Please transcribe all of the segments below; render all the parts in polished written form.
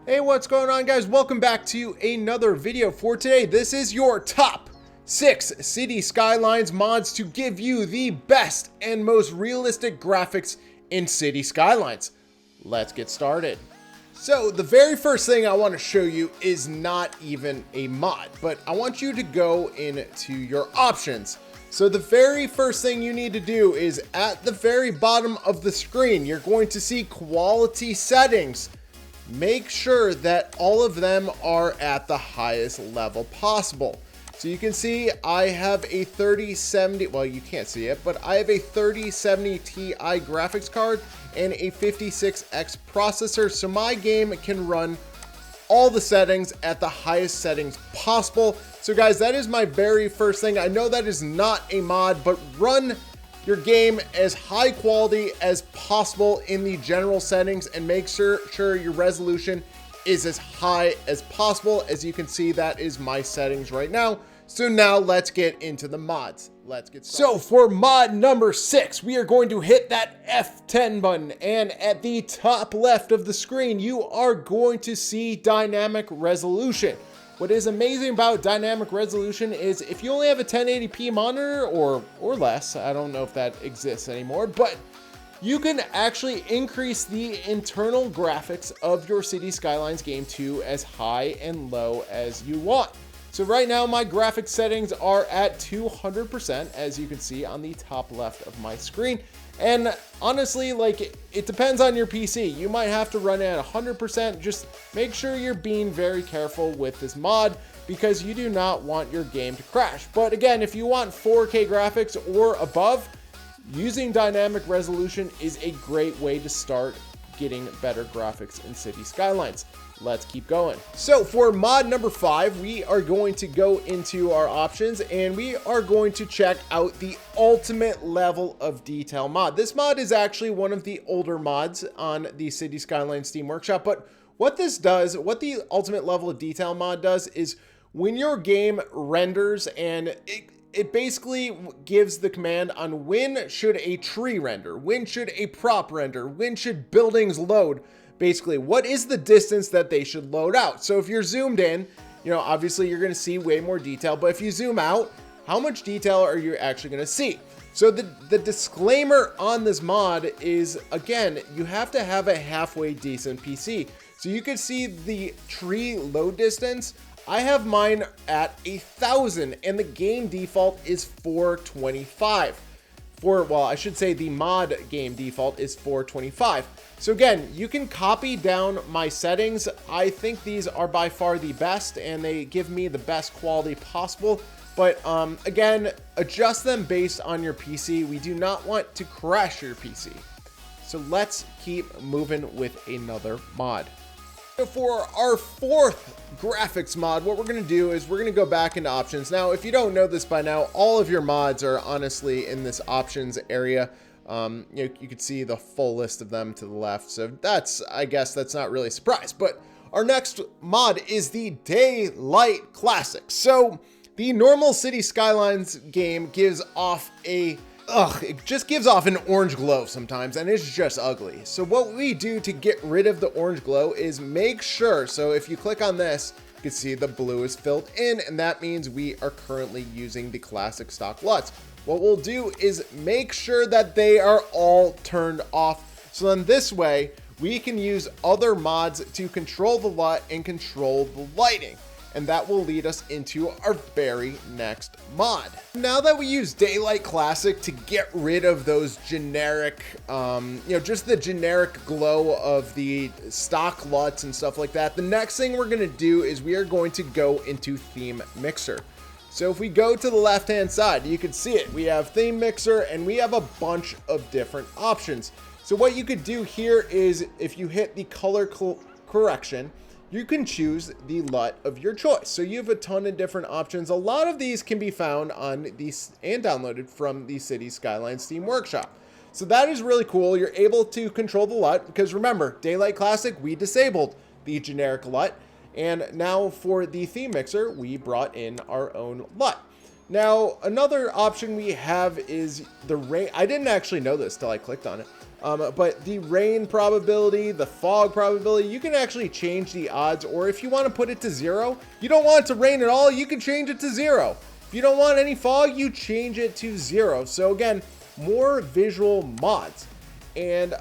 Hey, what's going on, guys? Welcome back to another video for today. This is your top 6 City Skylines mods to give you the best and most realistic graphics in City Skylines. Let's get started. So the very first thing I want to show you is not even a mod, but I want you to go into your options. So the very first thing you need to do is at the very bottom of the screen, you're going to see quality settings. Make sure that all of them are at the highest level possible. So you can see I have a 3070, well, you can't see it, but I have a 3070 Ti graphics card and a 56X processor. So my game can run all the settings at the highest settings possible. So guys, that is my very first thing. I know that is not a mod, but run your game as high quality as possible in the general settings and make sure your resolution is as high as possible. As you can see, that is my settings right now. So now let's get into the mods. Let's get started. So for mod number 6, we are going to hit that F10 button, and at the top left of the screen, you are going to see dynamic resolution. What is amazing about dynamic resolution is if you only have a 1080p monitor or less, I don't know if that exists anymore, but you can actually increase the internal graphics of your City Skylines game to as high and low as you want. So right now my graphics settings are at 200%, as you can see on the top left of my screen. And honestly, like, it depends on your PC. You might have to run it at 100%. Just make sure you're being very careful with this mod because you do not want your game to crash. But again, if you want 4K graphics or above, using dynamic resolution is a great way to start getting better graphics in City Skylines. Let's keep going. So for mod number 5, we are going to go into our options and we are going to check out the ultimate level of detail mod. This mod is actually one of the older mods on the City Skylines Steam Workshop, but what this does, what the ultimate level of detail mod does is when your game renders, and it basically gives the command on when should a tree render, when should a prop render, when should buildings load. Basically, what is the distance that they should load out? So if you're zoomed in, you know, obviously you're going to see way more detail, but if you zoom out, how much detail are you actually going to see? So the disclaimer on this mod is, again, you have to have a halfway decent PC. So you can see the tree load distance. I have mine at 1,000 and the game default is 425. Well, I should say the mod game default is 425. So again, you can copy down my settings. I think these are by far the best and they give me the best quality possible. But again, adjust them based on your PC. We do not want to crash your PC. So let's keep moving with another mod. So for our 4th graphics mod, what we're going to do is we're going to go back into options. Now, if you don't know this by now, all of your mods are honestly in this options area. You can see the full list of them to the left. So I guess that's not really a surprise. But our next mod is the Daylight Classic. So the normal City Skylines game gives off it just gives off an orange glow sometimes, and it's just ugly. So what we do to get rid of the orange glow is make sure, so if you click on this, you can see the blue is filled in, and that means we are currently using the classic stock LUTs. What we'll do is make sure that they are all turned off. So then this way, we can use other mods to control the LUT and control the lighting. And that will lead us into our very next mod. Now that we use Daylight Classic to get rid of those generic, just the generic glow of the stock LUTs and stuff like that, the next thing we're gonna do is we are going to go into Theme Mixer. So if we go to the left-hand side, you can see it. We have Theme Mixer and we have a bunch of different options. So what you could do here is if you hit the color correction, you can choose the LUT of your choice. So you have a ton of different options. A lot of these can be found on these and downloaded from the Cities Skylines Steam Workshop. So that is really cool. You're able to control the LUT because remember, Daylight Classic, we disabled the generic LUT. And now for the Theme Mixer, we brought in our own LUT. Now, another option we have is the range. I didn't actually know this till I clicked on it. But the rain probability, the fog probability, you can actually change the odds, or if you want to put it to 0, you don't want it to rain at all, you can change it to 0. If you don't want any fog, you change it to 0. So again, more visual mods. And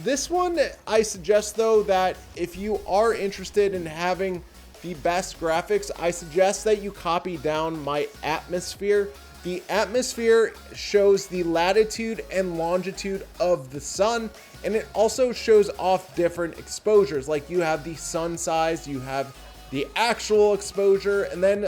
this one, I suggest though that if you are interested in having the best graphics, I suggest that you copy down my atmosphere. The atmosphere shows the latitude and longitude of the sun, and it also shows off different exposures. Like you have the sun size, you have the actual exposure, and then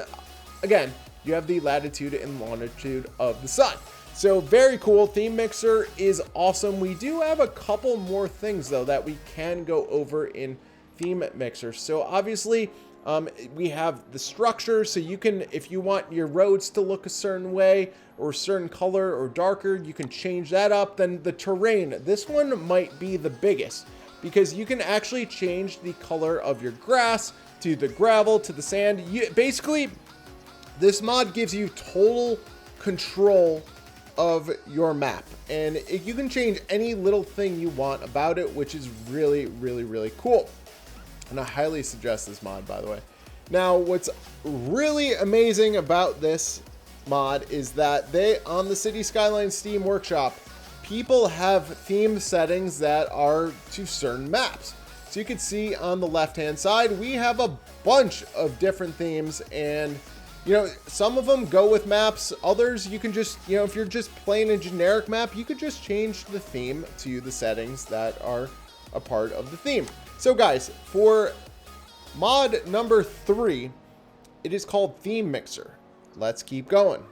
again, you have the latitude and longitude of the sun. So very cool. Theme Mixer is awesome. We do have a couple more things though that we can go over in Theme Mixer. So obviously, we have the structure, so you can, if you want your roads to look a certain way or a certain color or darker, you can change that up. Then the terrain, this one might be the biggest because you can actually change the color of your grass to the gravel to the sand. Basically, this mod gives you total control of your map, and you can change any little thing you want about it, which is really, really, really cool. And I highly suggest this mod, by the way. Now, what's really amazing about this mod is that on the Cities Skylines Steam Workshop, people have theme settings that are to certain maps. So you can see on the left-hand side, we have a bunch of different themes, and you know, some of them go with maps. Others, you can just, you know, if you're just playing a generic map, you could just change the theme to the settings that are a part of the theme. So guys, for mod number 3, it is called Theme Mixer. Let's keep going.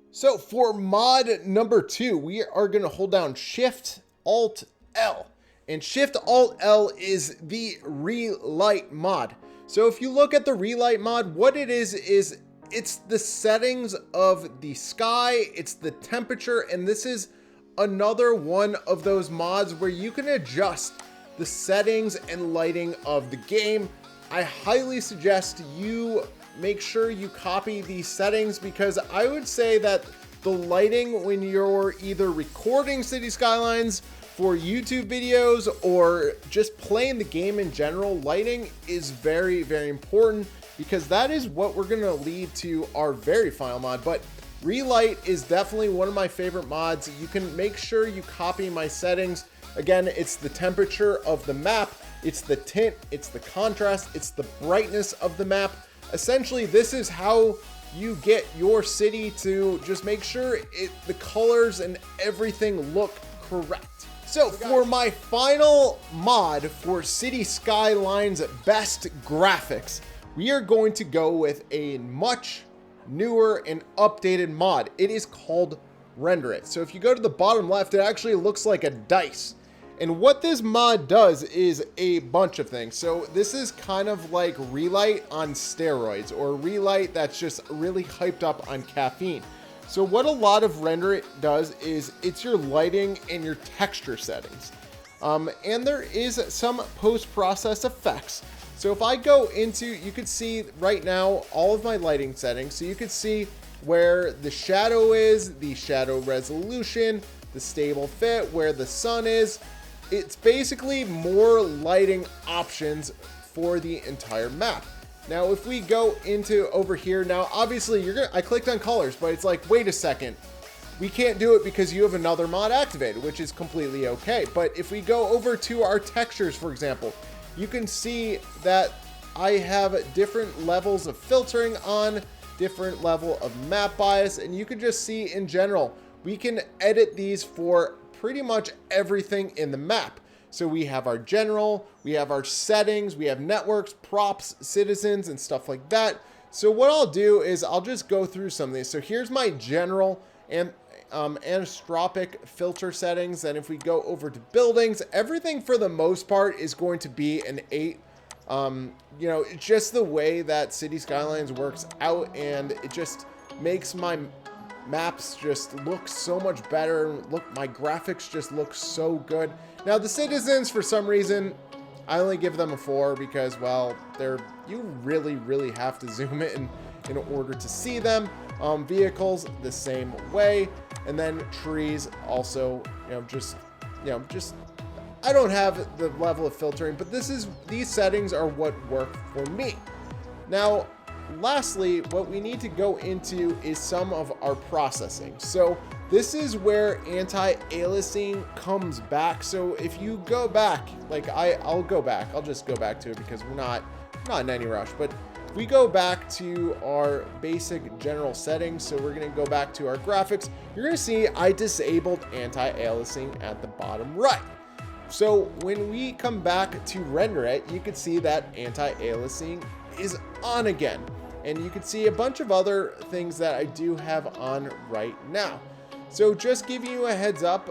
So for mod number 2, we are going to hold down Shift Alt L. And Shift Alt L is the Relight mod. So if you look at the Relight mod, what it is it's the settings of the sky, it's the temperature, and this is another one of those mods where you can adjust the settings and lighting of the game. I highly suggest you make sure you copy these settings, because I would say that the lighting when you're either recording Cities Skylines for YouTube videos or just playing the game in general, lighting is very, very important, because that is what we're going to lead to our very final mod. But Relight is definitely one of my favorite mods. You can make sure you copy my settings. Again, it's the temperature of the map, it's the tint, it's the contrast, it's the brightness of the map. Essentially, this is how you get your city to just make sure the colors and everything look correct. So for my final mod for Cities Skylines best graphics, we are going to go with a much newer and updated mod. It is called Render It. So if you go to the bottom left, it actually looks like a dice. And what this mod does is a bunch of things. So this is kind of like Relight on steroids, or Relight that's just really hyped up on caffeine. So what a lot of Render It does is it's your lighting and your texture settings. And there is some post-process effects. So if I go into, you can see right now all of my lighting settings. So you can see where the shadow is, the shadow resolution, the stable fit, where the sun is. It's basically more lighting options for the entire map. Now, if we go into over here, now obviously I clicked on colors, but it's like, wait a second, we can't do it because you have another mod activated, which is completely okay. But if we go over to our textures, for example, you can see that I have different levels of filtering on, different level of map bias, and you can just see in general, we can edit these for pretty much everything in the map. So we have our general, we have our settings, we have networks, props, citizens, and stuff like that. So what I'll do is I'll just go through some of these. So here's my general and anisotropic filter settings. And if we go over to buildings, everything for the most part is going to be an 8. You know, it's just the way that Cities Skylines works out, and it just makes my maps just look so much better. Look, my graphics just look so good. Now the citizens, for some reason, I only give them a 4 because, well, you really have to zoom in order to see them. Vehicles the same way, and then trees also, you know, just you know, just, I don't have the level of filtering, but these settings are what work for me. Now, lastly, what we need to go into is some of our processing. So this is where anti-aliasing comes back. So if you go back, like I'll go back, I'll just go back to it because we're not in any rush, but if we go back to our basic general settings, so we're going to go back to our graphics, you're going to see I disabled anti-aliasing at the bottom right. So when we come back to render it, you can see that anti-aliasing is on again. And you can see a bunch of other things that I do have on right now. So just giving you a heads up,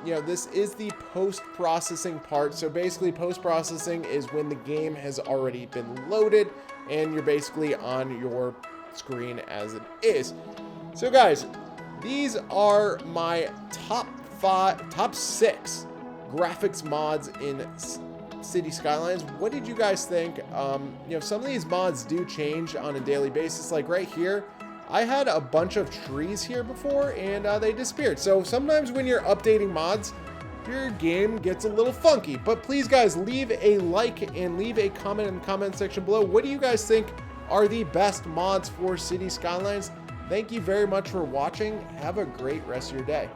you know, this is the post-processing part. So basically post-processing is when the game has already been loaded and you're basically on your screen as it is. So guys, these are my top 6 graphics mods in Cities Skylines. What did you guys think? You know, some of these mods do change on a daily basis. Like right here, I had a bunch of trees here before and they disappeared. So sometimes when you're updating mods, your game gets a little funky. But please guys, leave a like and leave a comment in the comment section below. What do you guys think are the best mods for Cities Skylines? Thank you very much for watching. Have a great rest of your day.